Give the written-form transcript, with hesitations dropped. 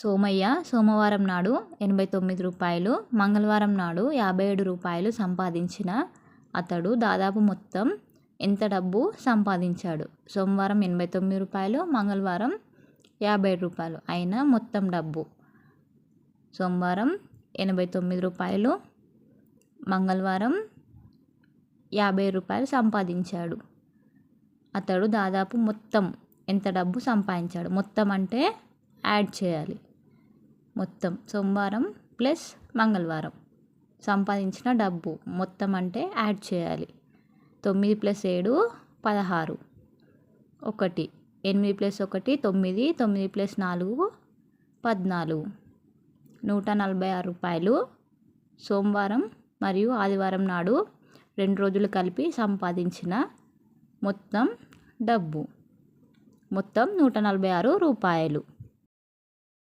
సోమయ్య సోమవారం నాడు 89 రూపాయలు, మంగళవారం నాడు 57 రూపాయలు సంపాదించిన అతడు దాదాపు మొత్తం ఎంత డబ్బు సంపాదించాడు? సోమవారం 89 రూపాయలు, మంగళవారం 57 రూపాయలు అయిన మొత్తం డబ్బు. సోమవారం 89 రూపాయలు, మంగళవారం 57 రూపాయలు సంపాదించాడు. అతడు దాదాపు మొత్తం ఎంత డబ్బు సంపాదించాడు? మొత్తం అంటే యాడ్ చేయాలి. మొత్తం సోమవారం ప్లస్ మంగళవారం సంపాదించిన డబ్బు మొత్తం అంటే యాడ్ చేయాలి. 9 + 7 16, 1 8 + 1 9, 9 + 4 14, 146 రూపాయలు సోమవారం మరియు ఆదివారం నాడు 2 రోజులు కలిపి సంపాదించిన మొత్తం డబ్బు మొత్తం 146 రూపాయలు.